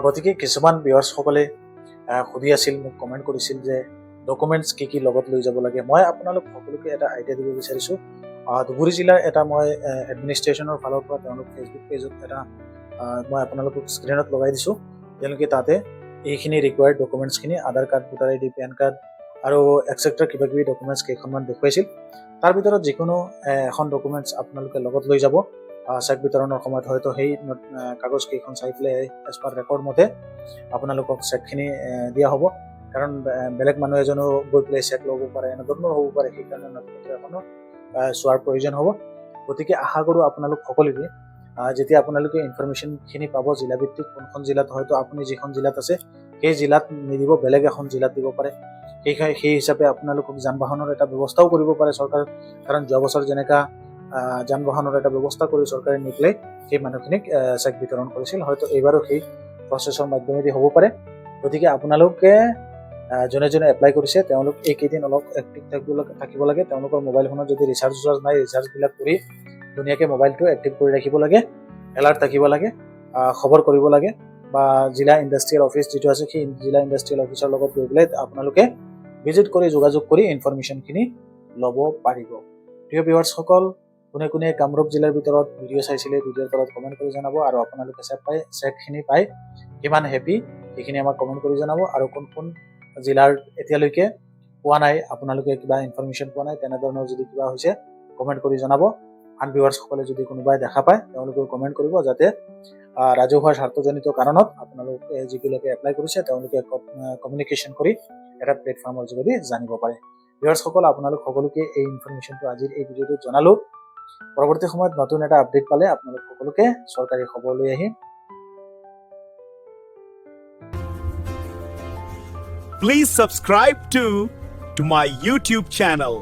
গতিকে কিছুমান ভিউৱাৰ্ছসকলে সুধি আছিল, মোক কমেণ্ট কৰিছিল যে ডকুমেণ্টছ কি লগত লৈ যাব লাগে। মই আপোনালোক সকলোকে এটা আইডিয়া দিব বিচাৰিছোঁ। ধুবুৰী জিলাৰ এটা মই এডমিনিষ্ট্ৰেশ্যনৰ ফালৰ পৰা তেওঁলোক ফেচবুক পেজত এটা মই আপোনালোকক স্ক্ৰীণত লগাই দিছোঁ। তেওঁলোকে তাতে এইখিনি ৰিকুৱাৰ্ড ডকুমেণ্টছখিনি Aadhaar card, voter ID, PAN card আৰু এক্সেট্ৰা কিবাকিবি ডকুমেণ্টছ কেইখনমান দেখুৱাইছিল। তাৰ ভিতৰত যিকোনো এখন ডকুমেণ্টছ আপোনালোকে লগত লৈ যাব। চেক বিতৰণৰ সময়ত হয়তো সেই কাগজ কেইখন চাই পেলাই এজ পাৰ ৰেকৰ্ড মতে আপোনালোকক চেকখিনি দিয়া হ'ব। কাৰণ বেলেগ মানুহ এজনো গৈ পেলাই চেক ল'ব পাৰে, এনেধৰণৰ হ'ব পাৰে, সেইকাৰণে নথিপত্ৰ এখনো চোৱাৰ প্ৰয়োজন হ'ব। গতিকে আশা কৰোঁ আপোনালোক সকলোকে যেতিয়া আপোনালোকে ইনফৰমেশ্যনখিনি পাব জিলাভিত্তিক, কোনখন জিলাত হয়তো আপুনি যিখন জিলাত আছে সেই জিলাত নিদিব, বেলেগ এখন জিলাত দিব পাৰে। সেই হিচাপে আপোনালোকক যান বাহনৰ এটা ব্যৱস্থাও কৰিব পাৰে চৰকাৰ। কাৰণ যোৱা বছৰ যেনেকা যান বাহনৰ এটা ব্যৱস্থা কৰি চৰকাৰে নি পেলাই সেই মানুহখিনিক চেক বিতৰণ কৰিছিল, হয়তো এইবাৰো সেই প্ৰচেছৰ মাধ্যমেদি হ'ব পাৰে। গতিকে আপোনালোকে যোনে এপ্লাই কৰিছে তেওঁলোক এইকেইদিন অলপ এক্টিভ থাকিব লাগে। তেওঁলোকৰ মোবাইল ফোনত যদি ৰিচাৰ্জ নাই, ৰিচাৰ্জবিলাক কৰি ধুনীয়াকৈ মোবাইলটো এক্টিভ কৰি ৰাখিব লাগে, এলাৰ্ট থাকিব লাগে, খবৰ কৰিব লাগে, বা জিলা ইণ্ডাষ্ট্ৰিয়েল অফিচ যিটো আছে সেই জিলা ইণ্ডাষ্ট্ৰিয়েল অফিচৰ লগত গৈ পেলাই আপোনালোকে ভিজিট কৰি যোগাযোগ কৰি ইনফৰমেশ্যনখিনি ল'ব পাৰিব। প্ৰিয় ভিউৱাৰ্ছসকল, কোনে কামৰূপ জিলাৰ ভিতৰত ভিডিঅ' চাইছিলে ভিডিঅ'ৰ তলত কমেণ্ট কৰি জনাব, আৰু আপোনালোকে চেকখিনি পাই কিমান হেপী সেইখিনি আমাক কমেণ্ট কৰি জনাব। আৰু কোন জিলাৰ এতিয়ালৈকে পোৱা নাই, আপোনালোকে কিবা ইনফৰমেশ্যন পোৱা নাই, তেনেধৰণৰ যদি কিবা হৈছে কমেণ্ট কৰি জনাব। আন ভিউৱাৰ্ছসকলে যদি কোনোবাই দেখা পায় তেওঁলোকেও কমেণ্ট কৰিব, যাতে ৰাজহুৱা স্বাৰ্থজনিত কাৰণত আপোনালোকে যিবিলাকে এপ্লাই কৰিছে তেওঁলোকে কমিউনিকেশ্যন কৰি এটা প্লেটফৰ্মৰ যোগেদি জানিব পাৰে। ভিউৱাৰ্ছসকল, আপোনালোক সকলোকে এই ইনফৰমেশ্যনটো আজিৰ এই ভিডিঅ'টোত জনালোঁ। পৰৱৰ্তী সময়ত নতুন এটা আপডেট পালে আপোনালোক সকলোকে চৰকাৰী খবৰ লৈ আহিম। Please subscribe to my YouTube channel.